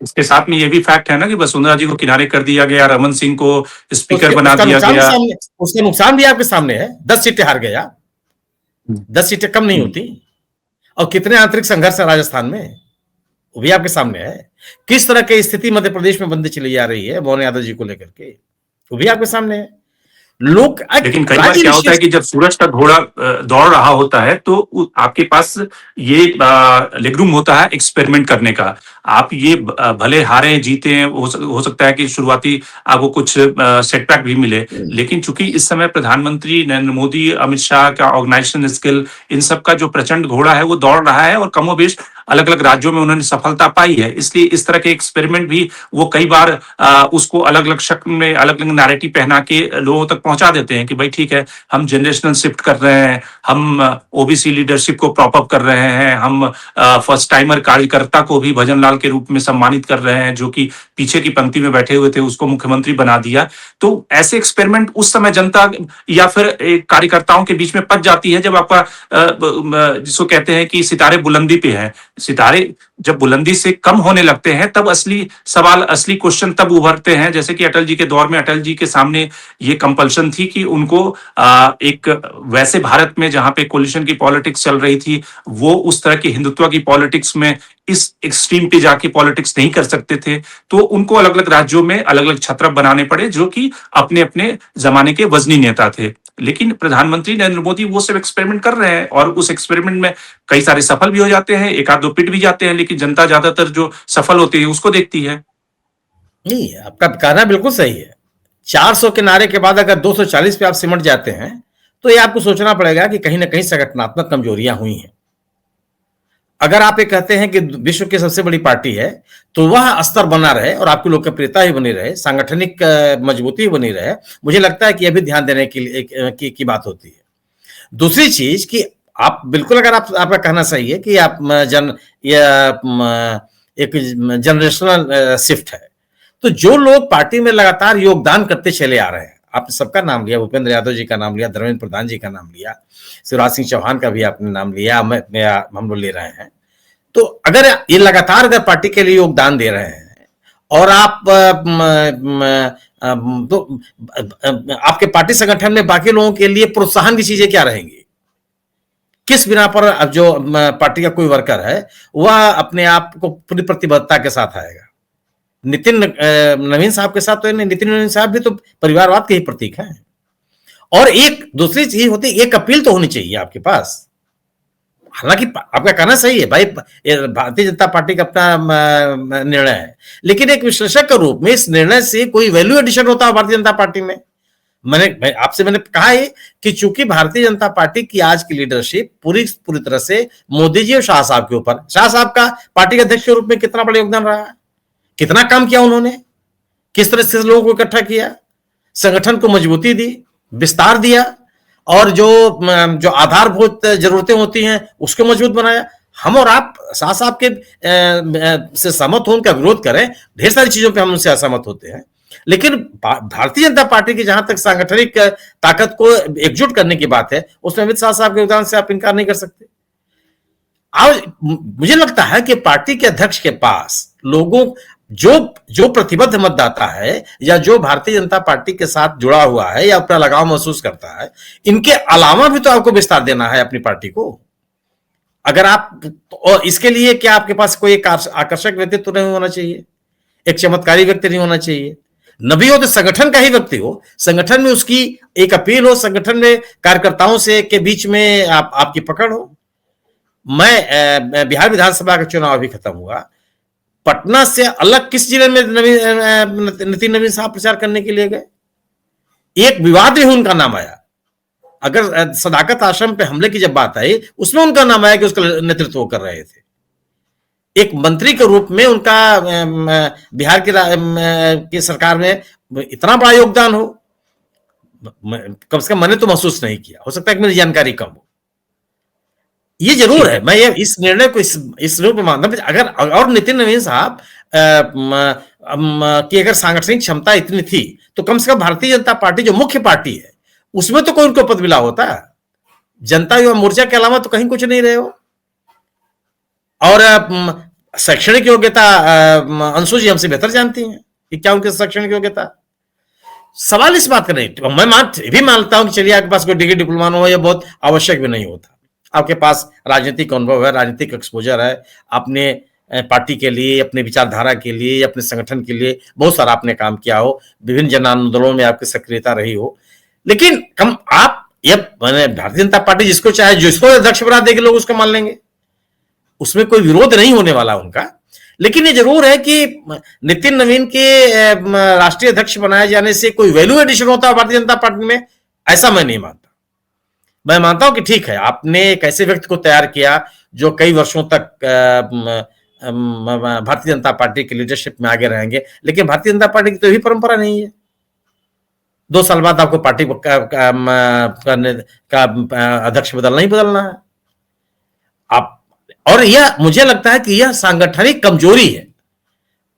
इसके साथ में ये भी फैक्ट है ना कि वसुंधरा जी को किनारे कर दिया गया, रमन सिंह को स्पीकर बना दिया गया, उसका नुकसान भी आपके सामने है। 10 सीटें हार गया, 10 सीटें कम नहीं होती। और कितने आंतरिक संघर्ष है राजस्थान में, वो भी आपके सामने है। किस तरह की स्थिति मध्य प्रदेश में बनती चली जा रही है मोहन यादव जी को लेकर के, वो भी आपके सामने है। लोग लेकिन कई बार क्या होता है कि जब सूरज का घोड़ा दौड़ रहा होता है तो आपके पास ये लेगरूम होता है एक्सपेरिमेंट करने का। आप ये भले हारे जीते, हो सकता है कि शुरुआती आपको कुछ सेटबैक भी मिले, लेकिन चूंकि इस समय प्रधानमंत्री नरेंद्र मोदी, अमित शाह का ऑर्गेनाइजेशन स्किल, इन सब का जो प्रचंड घोड़ा है वो दौड़ रहा है और कमोबेश अलग अलग राज्यों में उन्होंने सफलता पाई है। इसलिए इस तरह के एक्सपेरिमेंट भी वो कई बार उसको अलग अलग शक्ल में, अलग अलग नैरेटिव पहना के लोगों तक पहुंचा देते हैं कि भाई ठीक है, हम जनरेशनल शिफ्ट कर रहे हैं, हम ओबीसी लीडरशिप को प्रॉप अप कर रहे हैं, हम फर्स्ट टाइमर कार्यकर्ता को भी भजन लाल के रूप में सम्मानित कर रहे हैं, जो कि पीछे की पंक्ति में बैठे हुए थे उसको मुख्यमंत्री बना दिया। तो ऐसे एक्सपेरिमेंट उस समय जनता या फिर कार्यकर्ताओं के बीच में पच जाती है जब आपका जिसको कहते हैं कि सितारे बुलंदी पे हैं। सितारे जब बुलंदी से कम होने लगते हैं तब असली सवाल, असली क्वेश्चन तब उभरते हैं। जैसे कि अटल जी के दौर में अटल जी के सामने ये कंपल्शन थी कि उनको एक वैसे भारत में जहां पे कोलिशन की पॉलिटिक्स चल रही थी, वो उस तरह की हिंदुत्व की पॉलिटिक्स में इस एक्सट्रीम पे जाके पॉलिटिक्स नहीं कर सकते थे, तो उनको अलग अलग राज्यों में अलग अलग छत्रप बनाने पड़े जो कि अपने अपने जमाने के वजनी नेता थे। लेकिन प्रधानमंत्री नरेंद्र मोदी वो सब एक्सपेरिमेंट कर रहे हैं और उस एक्सपेरिमेंट में कई सारे सफल भी हो जाते हैं, एक आध दो पिट भी जाते हैं, लेकिन जनता ज्यादातर जो सफल होती है उसको देखती है। नहीं, आपका कहना बिल्कुल सही है। 400 के नारे के बाद अगर 240 पे आप सिमट जाते हैं तो ये आपको सोचना पड़ेगा कि कहीं ना कहीं संगठनात्मक कमजोरियां हुई हैं। अगर आप ये कहते हैं कि विश्व की सबसे बड़ी पार्टी है तो वह स्तर बना रहे और आपकी लोकप्रियता ही बनी रहे, सांगठनिक मजबूती ही बनी रहे, मुझे लगता है कि यह भी ध्यान देने की बात होती है। दूसरी चीज कि आप बिल्कुल, अगर आपका कहना सही है कि आप एक जनरेशनल शिफ्ट है, तो जो लोग पार्टी में लगातार योगदान करते चले आ रहे हैं, आपने सबका नाम लिया, भूपेंद्र यादव जी का नाम लिया, धर्मेंद्र प्रधान जी का नाम लिया, शिवराज सिंह चौहान का भी आपने नाम लिया, हम लोग ले रहे हैं। तो अगर ये लगातार अगर पार्टी के लिए योगदान दे रहे हैं और आप तो आपके पार्टी संगठन में बाकी लोगों के लिए प्रोत्साहन की चीजें क्या रहेंगी? किस बिना पर अब जो पार्टी का कोई वर्कर है वह अपने आप को पूरी प्रतिबद्धता के साथ आएगा? नितिन नवीन साहब के साथ तो नहीं, नितिन नवीन साहब भी तो परिवारवाद के ही प्रतीक हैं। और एक दूसरी चीज होती है, एक अपील तो होनी चाहिए आपके पास। हालांकि आपका कहना सही है भाई, भारतीय जनता पार्टी का अपना निर्णय है, लेकिन एक विश्लेषक के रूप में इस निर्णय से कोई वैल्यू एडिशन होता है भारतीय जनता पार्टी में? मैंने कहा है कि चूंकि भारतीय जनता पार्टी की आज की लीडरशिप पूरी तरह से मोदी जी और शाह साहब के ऊपर, शाह साहब का पार्टी के अध्यक्ष के रूप में कितना बड़ा योगदान रहा है, कितना काम किया उन्होंने, किस तरह से लोगों को इकट्ठा किया, संगठन को मजबूती दी, विस्तार दिया और जो आधारभूत जरूरतें होती हैं उसको मजबूत बनाया। हम और आप शाह साहब के से सहमत हो, उनका विरोध करें, ढेर सारी चीजों पे हम उनसे असहमत होते हैं, लेकिन भारतीय जनता पार्टी की जहां तक सांगठनिक ताकत को एकजुट करने की बात है, उसमें अमित शाह साहब के योगदान से आप इनकार नहीं कर सकते। आज मुझे लगता है कि पार्टी के अध्यक्ष के पास लोगों जो जो प्रतिबद्ध मतदाता है या जो भारतीय जनता पार्टी के साथ जुड़ा हुआ है या अपना लगाव महसूस करता है, इनके अलावा भी तो आपको विस्तार देना है अपनी पार्टी को। अगर आप, और इसके लिए क्या आपके पास कोई एक आकर्षक व्यक्तित्व नहीं होना चाहिए, एक चमत्कारी व्यक्ति नहीं होना चाहिए, न भी हो तो संगठन का ही व्यक्ति हो, संगठन में उसकी एक अपील हो, संगठन में कार्यकर्ताओं से के बीच में आपकी पकड़ हो। मैं बिहार विधानसभा का चुनाव अभी खत्म हुआ, पटना से अलग किस जिले में नितिन नवीन साहब प्रचार करने के लिए गए? एक विवाद में उनका नाम आया, अगर सदाकत आश्रम पे हमले की जब बात आई, उसमें उनका नाम आया कि उसका नेतृत्व कर रहे थे। एक मंत्री के रूप में उनका बिहार की सरकार में इतना बड़ा योगदान हो, कम से कम मैंने तो महसूस नहीं किया। हो सकता है कि मेरी जानकारी कम हो। ये जरूर है, मैं ये इस निर्णय को इस रूप में मानता हूं। अगर और नितिन नवीन साहब की अगर सांगठनिक क्षमता इतनी थी, तो कम से कम भारतीय जनता पार्टी जो मुख्य पार्टी है उसमें तो कोई उनको पद मिला होता। जनता युवा मोर्चा के अलावा तो कहीं कुछ नहीं रहे हो। और शैक्षणिक योग्यता अंशु जी हमसे बेहतर जानती हैं कि क्या उनकी शैक्षणिक योग्यता। सवाल इस बात का नहीं, मैं भी मानता हूं कि चलिए आपके पास कोई डिग्री डिप्लोमा हो, यह बहुत आवश्यक भी नहीं होता। आपके पास राजनीतिक अनुभव है, राजनीतिक एक्सपोजर है, आपने पार्टी के लिए, अपने विचारधारा के लिए, अपने संगठन के लिए बहुत सारा आपने काम किया हो, विभिन्न जन आंदोलनों में आपकी सक्रियता रही हो। लेकिन कम आप ये भारतीय जनता पार्टी जिसको चाहे, जिसको अध्यक्ष बना देगी, लोग उसको मान लेंगे, उसमें कोई विरोध नहीं होने वाला उनका। लेकिन ये जरूर है कि नितिन नवीन के राष्ट्रीय अध्यक्ष बनाए जाने से कोई वैल्यू एडिशन होता है भारतीय जनता पार्टी में, ऐसा मैं नहीं मानता। मैं मानता हूं कि ठीक है, आपने एक ऐसे व्यक्ति को तैयार किया जो कई वर्षों तक भारतीय जनता पार्टी की लीडरशिप में आगे रहेंगे, लेकिन भारतीय जनता पार्टी की तो यही परंपरा नहीं है। 2 साल बाद आपको पार्टी का अध्यक्ष बदलना ही बदलना है। आप, और यह मुझे लगता है कि यह सांगठनिक कमजोरी है।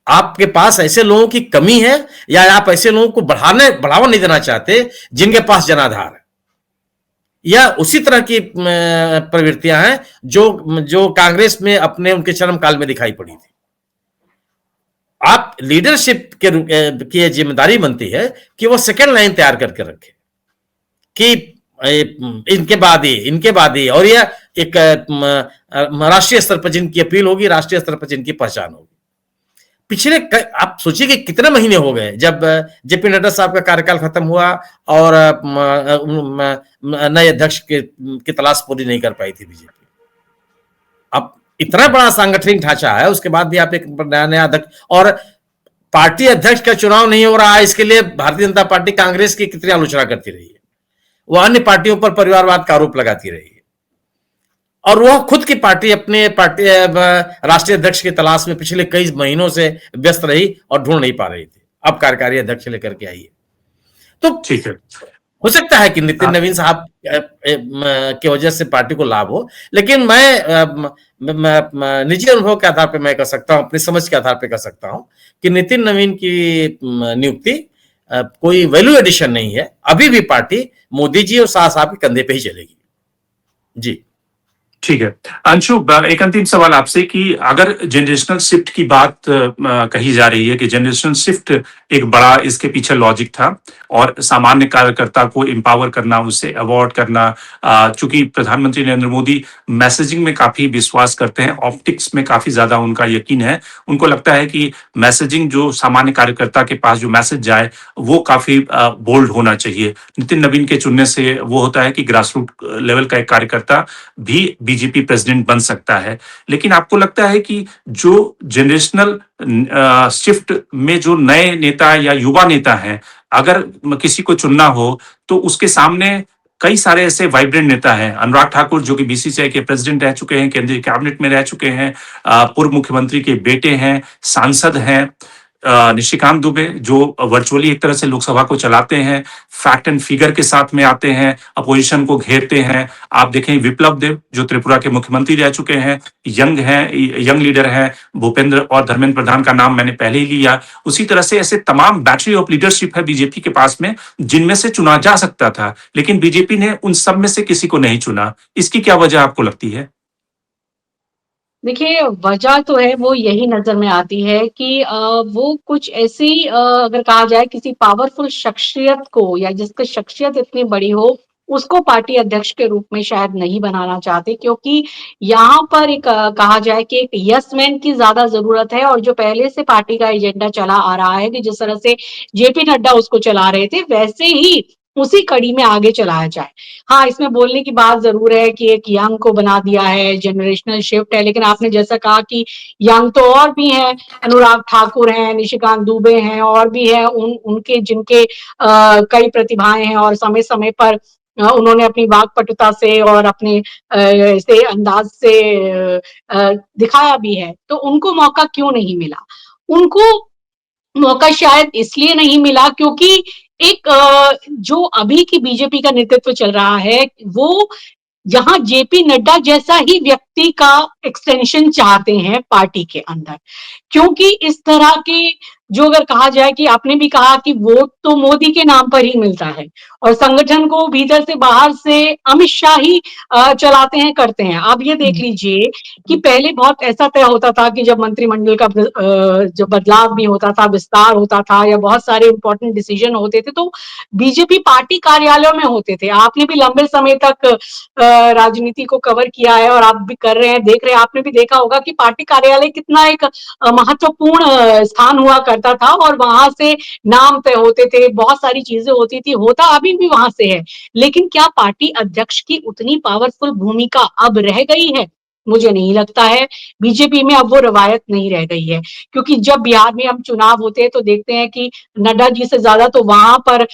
आपके पास ऐसे लोगों की कमी है, या आप ऐसे लोगों को बढ़ावा नहीं देना चाहते जिनके पास जनाधार है, या उसी तरह की प्रवृत्तियां हैं जो कांग्रेस में उनके चरम काल में दिखाई पड़ी थी। आप लीडरशिप की जिम्मेदारी बनती है कि वो सेकेंड लाइन तैयार करके रखे कि इनके बाद ही, और यह एक राष्ट्रीय स्तर पर जिनकी अपील होगी, राष्ट्रीय स्तर पर जिनकी पहचान होगी। पिछले आप सोचिए कि कितने महीने हो गए जब जेपी नड्डा साहब का कार्यकाल खत्म हुआ और नए अध्यक्ष की तलाश पूरी नहीं कर पाई थी बीजेपी। अब इतना बड़ा सांगठनिक ढांचा है, उसके बाद भी आप एक नया अध्यक्ष, और पार्टी अध्यक्ष का चुनाव नहीं हो रहा है, इसके लिए भारतीय जनता पार्टी कांग्रेस की कितनी आलोचना करती रही है। वह अन्य पार्टियों पर परिवारवाद का आरोप लगाती रही है, और वह खुद की पार्टी अपने राष्ट्रीय अध्यक्ष की तलाश में पिछले कई महीनों से व्यस्त रही और ढूंढ नहीं पा रही थी। अब कार्यकारी अध्यक्ष लेकर के आई है, तो ठीक है, हो सकता है कि नितिन नवीन साहब की वजह से पार्टी को लाभ हो। लेकिन मैं निजी अनुभव के आधार पर मैं कह सकता हूं, अपनी समझ के आधार पर कह सकता हूं कि नितिन नवीन की नियुक्ति कोई वैल्यू एडिशन नहीं है। अभी भी पार्टी मोदी जी और शाह साहब के कंधे पे ही चलेगी। जी ठीक है। अंशु, एक अंतिम सवाल आपसे कि अगर जनरेशनल शिफ्ट की बात कही जा रही है कि जनरेशनल शिफ्ट एक बड़ा इसके पीछे लॉजिक था, और सामान्य कार्यकर्ता को एम्पावर करना, उसे अवॉर्ड करना, चूंकि प्रधानमंत्री नरेंद्र मोदी मैसेजिंग में काफी विश्वास करते हैं, ऑप्टिक्स में काफी ज्यादा उनका यकीन है। उनको लगता है कि मैसेजिंग जो सामान्य कार्यकर्ता के पास जो मैसेज जाए वो काफी बोल्ड होना चाहिए। नितिन नवीन के चुनने से वो होता है कि ग्रासरूट लेवल का एक कार्यकर्ता भी बीजेपी प्रेसिडेंट बन सकता है। लेकिन आपको लगता है कि जो जनरेशनल शिफ्ट में जो नए नेता या युवा नेता हैं, अगर किसी को चुनना हो तो उसके सामने कई सारे ऐसे वाइब्रेंट नेता हैं। अनुराग ठाकुर जो कि बीसीसीआई के प्रेसिडेंट रह चुके हैं, केंद्रीय कैबिनेट में रह चुके हैं, पूर्व मुख्यमंत्री के बेटे हैं, सांसद हैं, निशिकांत दुबे जो वर्चुअली एक तरह से लोकसभा को चलाते हैं, फैक्ट एंड फिगर के साथ में आते हैं, अपोजिशन को घेरते हैं। आप देखें विप्लव देव जो त्रिपुरा के मुख्यमंत्री रह चुके हैं, यंग लीडर हैं, भूपेंद्र और धर्मेंद्र प्रधान का नाम मैंने पहले ही लिया। उसी तरह से ऐसे तमाम बैटरी ऑफ लीडरशिप है बीजेपी के पास में, जिनमें से चुना जा सकता था, लेकिन बीजेपी ने उन सब में से किसी को नहीं चुना। इसकी क्या वजह आपको लगती है? देखिए, वजह तो है वो यही नज़र में आती है कि वो कुछ ऐसी अगर कहा जाए किसी पावरफुल शख्सियत को या जिसकी शख्सियत इतनी बड़ी हो, उसको पार्टी अध्यक्ष के रूप में शायद नहीं बनाना चाहते क्योंकि यहाँ पर एक कहा जाए कि एक यस मैन की ज़्यादा ज़रूरत है और जो पहले से पार्टी का एजेंडा चला आ रहा है कि जिस तरह से जेपी नड्डा उसको चला रहे थे, वैसे ही उसी कड़ी में आगे चलाया जाए। हाँ, इसमें बोलने की बात ज़रूर है कि एक यंग को बना दिया है, जनरेशनल शिफ्ट है, लेकिन आपने जैसा कहा कि यंग तो और भी हैं, अनुराग ठाकुर हैं, निशिकांत दुबे हैं और भी हैं उनके जिनके कई प्रतिभाएँ हैं और समय-समय पर उन्होंने अपनी वाक्पटुता से और अपने ऐसे अंदाज़ से दिखाया भी है, तो उनको मौका क्यों नहीं मिला? उनको मौका शायद इसलिए नहीं मिला क्योंकि एक जो अभी की बीजेपी का नेतृत्व चल रहा है, वो जहाँ जेपी नड्डा जैसा ही व्यक्ति का एक्सटेंशन चाहते हैं पार्टी के अंदर। क्योंकि इस तरह के जो अगर कहा जाए कि आपने भी कहा कि वोट तो मोदी के नाम पर ही मिलता है और संगठन को भीतर से बाहर से अमित शाह ही चलाते हैं, करते हैं। आप ये देख लीजिए कि पहले बहुत ऐसा तय होता था कि जब मंत्रिमंडल का जो बदलाव भी होता था, विस्तार होता था या बहुत सारे इंपॉर्टेंट डिसीजन होते थे, तो बीजेपी पार्टी कार्यालयों में होते थे। आपने भी लंबे समय तक राजनीति को कवर किया है और आप भी कर रहे हैं, देख रहे हैं, आपने भी देखा होगा कि पार्टी कार्यालय कितना एक महत्वपूर्ण स्थान हुआ करता था और वहां से नाम तय होते थे, बहुत सारी चीजें होती थी, होता अभी भी वहां से है। लेकिन क्या पार्टी अध्यक्ष की उतनी पावरफुल भूमिका अब रह गई है? मुझे नहीं लगता है। बीजेपी में अब वो रवायत नहीं रह गई है क्योंकि जब बिहार में हम चुनाव होते हैं तो देखते हैं कि नड्डा जी से ज्यादा तो वहां पर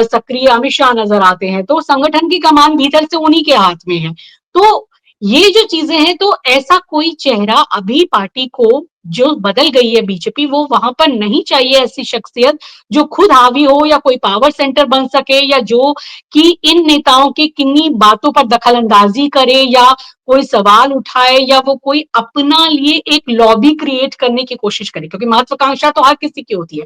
सक्रिय अमित शाह नजर आते हैं, तो संगठन की कमान भीतर से उन्हीं के हाथ में है। तो ये जो चीजें हैं, तो ऐसा कोई चेहरा अभी पार्टी को जो बदल गई है बीजेपी, वो वहां पर नहीं चाहिए ऐसी शख्सियत जो खुद हावी हो या कोई पावर सेंटर बन सके या जो कि इन नेताओं की किन्हीं बातों पर दखल अंदाजी करे या कोई सवाल उठाए या वो कोई अपना लिए एक लॉबी क्रिएट करने की कोशिश करे, क्योंकि महत्वाकांक्षा तो हर किसी की होती है।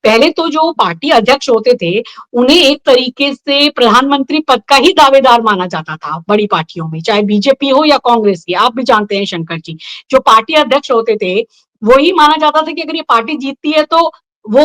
पहले तो जो पार्टी अध्यक्ष होते थे, उन्हें एक तरीके से प्रधानमंत्री पद का ही दावेदार माना जाता था बड़ी पार्टियों में, चाहे बीजेपी हो या कांग्रेस की। आप भी जानते हैं शंकर जी, जो पार्टी अध्यक्ष होते थे, वही माना जाता था कि अगर ये पार्टी जीतती है तो वो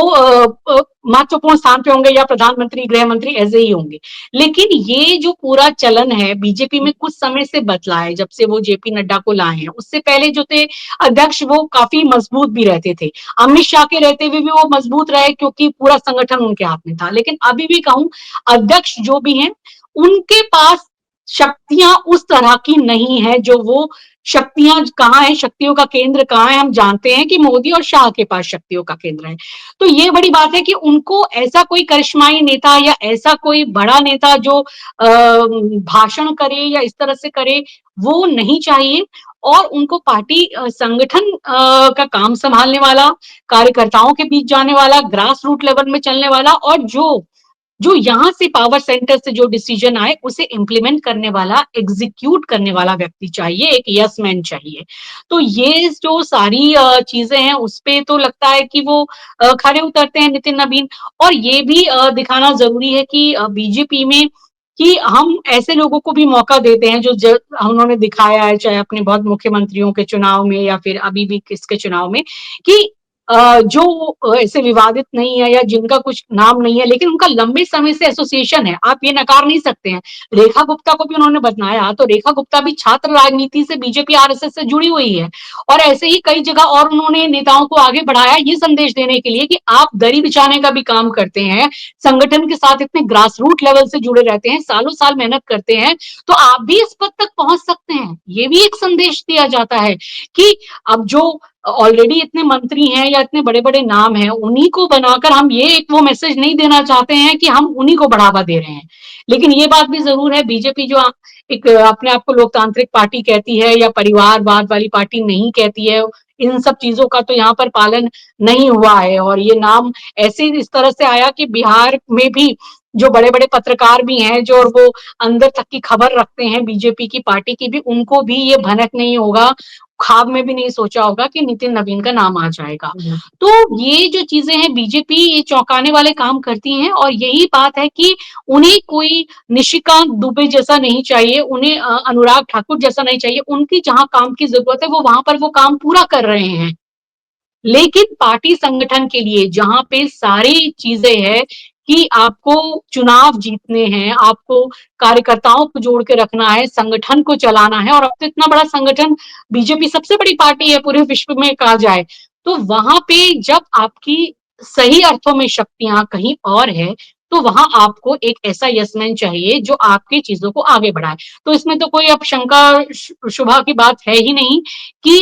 महत्वपूर्ण स्थान पे होंगे या प्रधानमंत्री, गृह मंत्री ऐसे ही होंगे। लेकिन ये जो पूरा चलन है बीजेपी में कुछ समय से बदला है, जब से वो जेपी नड्डा को लाए हैं। उससे पहले जो थे अध्यक्ष, वो काफी मजबूत भी रहते थे। अमित शाह के रहते हुए भी वो मजबूत रहे क्योंकि पूरा संगठन उनके हाथ में था। लेकिन अभी भी कहूं, अध्यक्ष जो भी हैं, उनके पास शक्तियां उस तरह की नहीं है जो वो शक्तियां कहाँ है, शक्तियों का केंद्र कहाँ है। हम जानते हैं कि मोदी और शाह के पास शक्तियों का केंद्र है। तो ये बड़ी बात है कि उनको ऐसा कोई करिश्माई नेता या ऐसा कोई बड़ा नेता जो भाषण करे या इस तरह से करे, वो नहीं चाहिए। और उनको पार्टी संगठन का काम संभालने वाला, कार्यकर्ताओं के बीच जाने वाला, ग्रास रूट लेवल में चलने वाला और जो जो यहां से पावर सेंटर से जो डिसीजन आए उसे इंप्लीमेंट करने वाला, एग्जीक्यूट करने वाला व्यक्ति चाहिए, एक यस मैन चाहिए। तो ये जो सारी चीजें हैं उस पे तो लगता है कि वो खरे उतरते हैं नितिन नवीन। और ये भी दिखाना जरूरी है कि बीजेपी में कि हम ऐसे लोगों को भी मौका देते हैं जो उन्होंने दिखाया है, चाहे अपने बहुत मुख्यमंत्रियों के चुनाव में या फिर अभी भी किसके चुनाव में, कि जो ऐसे विवादित नहीं है या जिनका कुछ नाम नहीं है लेकिन उनका लंबे समय से एसोसिएशन है, आप ये नकार नहीं सकते हैं। रेखा गुप्ता को भी उन्होंने बनाया, तो रेखा गुप्ता भी छात्र राजनीति से बीजेपी आरएसएस से जुड़ी हुई है और ऐसे ही कई जगह और उन्होंने नेताओं को आगे बढ़ाया ये संदेश देने के लिए कि आप दरी बिछाने का भी काम करते हैं, संगठन के साथ इतने ग्रास रूट लेवल से जुड़े रहते हैं, सालों साल मेहनत करते हैं, तो आप भी इस पद तक पहुंच सकते हैं। ये भी एक संदेश दिया जाता है कि अब जो ऑलरेडी इतने मंत्री हैं या इतने बड़े बड़े नाम हैं, उन्हीं को बनाकर हम ये एक वो मैसेज नहीं देना चाहते हैं कि हम उन्हीं को बढ़ावा दे रहे हैं। लेकिन ये बात भी जरूर है, बीजेपी जो एक अपने आप को लोकतांत्रिक पार्टी कहती है या परिवारवाद वाली पार्टी नहीं कहती है, इन सब चीजों का तो यहाँ पर पालन नहीं हुआ है। और ये नाम ऐसे इस तरह से आया कि बिहार में भी जो बड़े बड़े पत्रकार भी हैं, जो वो अंदर तक की खबर रखते हैं बीजेपी की पार्टी की भी, उनको भी ये भनक नहीं होगा, ख्वाब में भी नहीं सोचा होगा कि नितिन नवीन का नाम आ जाएगा। तो ये जो चीजें हैं, बीजेपी ये चौंकाने वाले काम करती हैं, और यही बात है कि उन्हें कोई निशिकांत दुबे जैसा नहीं चाहिए, उन्हें अनुराग ठाकुर जैसा नहीं चाहिए। उनकी जहां काम की जरूरत है वो वहां पर वो काम पूरा कर रहे हैं। लेकिन पार्टी संगठन के लिए जहां पे सारी चीजें हैं कि आपको चुनाव जीतने हैं, आपको कार्यकर्ताओं को जोड़ के रखना है, संगठन को चलाना है, और अब तो इतना बड़ा संगठन, बीजेपी सबसे बड़ी पार्टी है पूरे विश्व में कहा जाए, तो वहां पे जब आपकी सही अर्थों में शक्तियां कहीं और है, तो वहां आपको एक ऐसा यसमैन चाहिए जो आपकी चीजों को आगे बढ़ाए। तो इसमें तो कोई अब शंका शुभा की बात है ही नहीं कि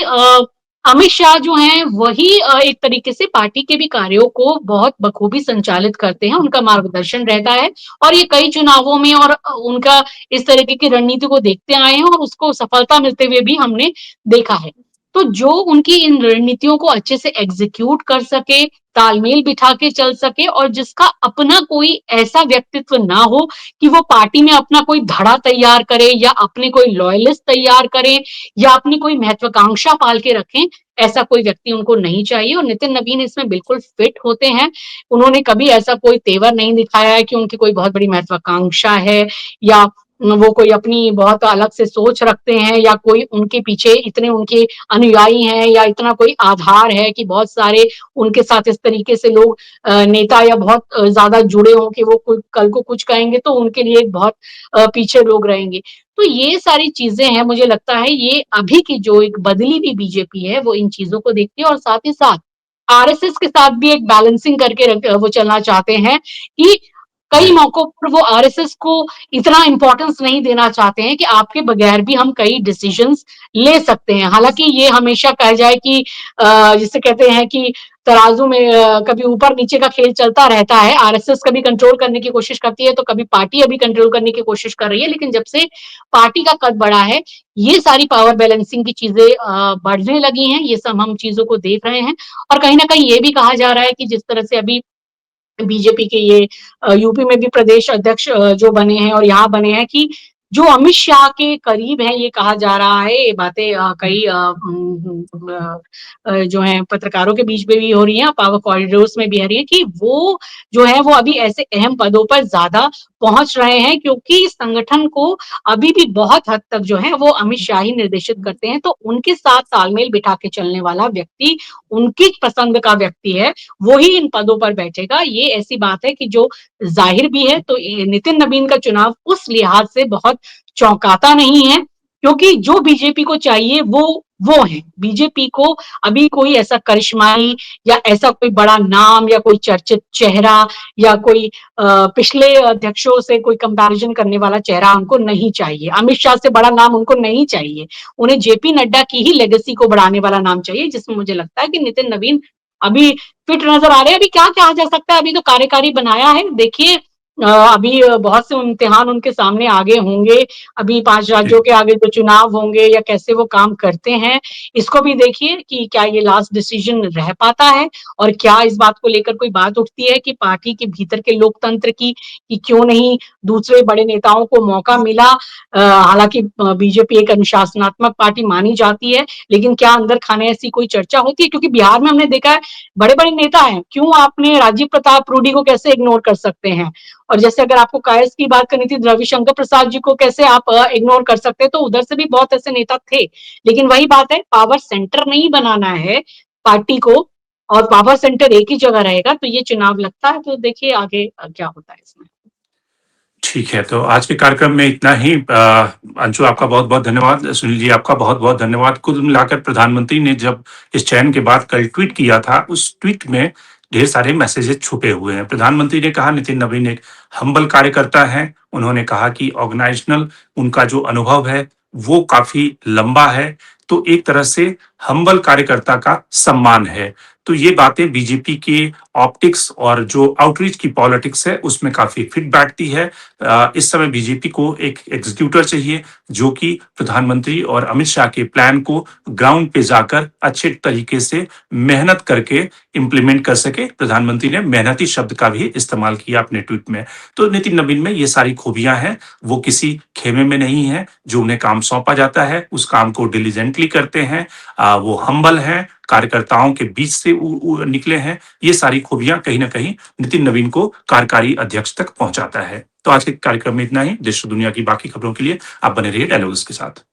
अमित शाह जो हैं वही एक तरीके से पार्टी के भी कार्यों को बहुत बखूबी संचालित करते हैं, उनका मार्गदर्शन रहता है, और ये कई चुनावों में और उनका इस तरीके की रणनीति को देखते आए हैं, और उसको सफलता मिलते हुए भी हमने देखा है। तो जो उनकी इन रणनीतियों को अच्छे से एग्जीक्यूट कर सके, तालमेल बिठा के चल सके, और जिसका अपना कोई ऐसा व्यक्तित्व ना हो कि वो पार्टी में अपना कोई धड़ा तैयार करे, या अपने कोई लॉयलिस्ट तैयार करें, या अपनी कोई महत्वाकांक्षा पाल के रखें, ऐसा कोई व्यक्ति उनको नहीं चाहिए। और नितिन नवीन इसमें बिल्कुल फिट होते हैं। उन्होंने कभी ऐसा कोई तेवर नहीं दिखाया है कि उनकी कोई बहुत बड़ी महत्वाकांक्षा है, या वो कोई अपनी बहुत अलग से सोच रखते हैं, या कोई उनके पीछे इतने उनके अनुयायी हैं, या इतना कोई आधार है कि बहुत सारे उनके साथ इस तरीके से लोग नेता या बहुत ज्यादा जुड़े हों कि वो कल को कुछ कहेंगे तो उनके लिए बहुत पीछे लोग रहेंगे। तो ये सारी चीजें हैं, मुझे लगता है ये अभी की जो एक बदली हुई बीजेपी है वो इन चीजों को देखती है, और साथ ही साथ आरएसएस के साथ भी एक बैलेंसिंग करके वो चलना चाहते हैं कि कई मौकों पर वो आरएसएस को इतना इंपॉर्टेंस नहीं देना चाहते हैं कि आपके बगैर भी हम कई डिसीजंस ले सकते हैं। हालांकि ये हमेशा कहा जाए कि जिसे कहते हैं कि तराजू में कभी ऊपर नीचे का खेल चलता रहता है। आरएसएस कभी कंट्रोल करने की कोशिश करती है, तो कभी पार्टी अभी कंट्रोल करने की कोशिश कर रही है। लेकिन जब से पार्टी का कद बढ़ा है, ये सारी पावर बैलेंसिंग की चीजें बढ़ने लगी हैं। ये सब हम चीजों को देख रहे हैं, और कहीं ना कहीं ये भी कहा जा रहा है कि जिस तरह से अभी बीजेपी के ये यूपी में भी प्रदेश अध्यक्ष जो बने हैं और यहाँ बने हैं, कि जो अमित शाह के करीब हैं, ये कहा जा रहा है, ये बातें कई जो है पत्रकारों के बीच में भी हो रही हैं, पावर कॉरिडोर्स में भी आ रही है, कि वो जो है वो अभी ऐसे अहम पदों पर ज्यादा पहुंच रहे हैं, क्योंकि संगठन को अभी भी बहुत हद तक जो है वो अमित शाह ही निर्देशित करते हैं। तो उनके साथ तालमेल बिठा के चलने वाला व्यक्ति, उनकी पसंद का व्यक्ति है, वो ही इन पदों पर बैठेगा। ये ऐसी बात है कि जो जाहिर भी है। तो नितिन नवीन का चुनाव उस लिहाज से बहुत चौंकाता नहीं है, क्योंकि जो बीजेपी को चाहिए वो है। बीजेपी को अभी कोई ऐसा करिश्माई या ऐसा कोई बड़ा नाम या कोई चर्चित चेहरा या कोई पिछले अध्यक्षों से कोई कंपैरिजन करने वाला चेहरा उनको नहीं चाहिए। अमित शाह से बड़ा नाम उनको नहीं चाहिए। उन्हें जेपी नड्डा की ही लेगेसी को बढ़ाने वाला नाम चाहिए, जिसमें मुझे लगता है कि नितिन नवीन अभी फिट नजर आ रहे हैं। अभी क्या कहा जा सकता है, अभी तो कार्यकारी बनाया है। देखिए अभी बहुत से इम्तिहान उनके सामने आगे होंगे। अभी 5 राज्यों के आगे जो चुनाव होंगे या कैसे वो काम करते हैं, इसको भी देखिए कि क्या ये लास्ट डिसीजन रह पाता है, और क्या इस बात को लेकर कोई बात उठती है कि पार्टी के भीतर के लोकतंत्र की, कि क्यों नहीं दूसरे बड़े नेताओं को मौका मिला। हालांकि बीजेपी एक अनुशासनात्मक पार्टी मानी जाती है, लेकिन क्या अंदर खाने ऐसी कोई चर्चा होती है? क्योंकि बिहार में हमने देखा है बड़े बड़े नेता हैं, क्यों आपने राजीव प्रताप रूडी को कैसे इग्नोर कर सकते हैं? और जैसे अगर आपको कायस की बात करनी थी, रविशंकर प्रसाद जी को कैसे आप इग्नोर कर सकते हैं? तो उधर से भी बहुत ऐसे नेता थे। लेकिन वही बात है, पावर सेंटर नहीं बनाना है पार्टी को, और पावर सेंटर एक ही जगह रहेगा। तो ये चुनाव लगता है, तो देखिए आगे क्या होता है इसमें। ठीक है, तो आज के कार्यक्रम में इतना ही। अंशु, आपका बहुत बहुत धन्यवाद। सुनील जी, आपका बहुत बहुत धन्यवाद। कुल मिलाकर प्रधानमंत्री ने जब इस चयन के बाद कल ट्वीट किया था, उस ट्वीट में ढेर सारे मैसेजेस छुपे हुए हैं। प्रधानमंत्री ने कहा नितिन नवीन एक हम्बल कार्यकर्ता है। उन्होंने कहा कि ऑर्गेनाइजेशनल उनका जो अनुभव है वो काफी लंबा है। तो एक तरह से हम्बल कार्यकर्ता का सम्मान है। तो ये बातें बीजेपी के ऑप्टिक्स और जो आउटरीच की पॉलिटिक्स है उसमें काफी फिट बैठती है। इस समय बीजेपी को एक एग्जीक्यूटर चाहिए जो कि प्रधानमंत्री और अमित शाह के प्लान को ग्राउंड पे जाकर अच्छे तरीके से मेहनत करके इम्प्लीमेंट कर सके। प्रधानमंत्री ने मेहनती शब्द का भी इस्तेमाल किया अपने ट्वीट में। तो नितिन नवीन में ये सारी खूबियां हैं। वो किसी खेमे में नहीं है। जो उन्हें काम सौंपा जाता है उस काम को डिलीजेंटली करते हैं। वो हम्बल हैं, कार्यकर्ताओं के बीच से निकले हैं। ये सारी खूबियां कहीं ना कहीं नितिन नवीन को कार्यकारी अध्यक्ष तक पहुंचाता है। तो आज के कार्यक्रम में इतना ही। देश और दुनिया की बाकी खबरों के लिए आप बने रहिए डायलॉग्स के साथ।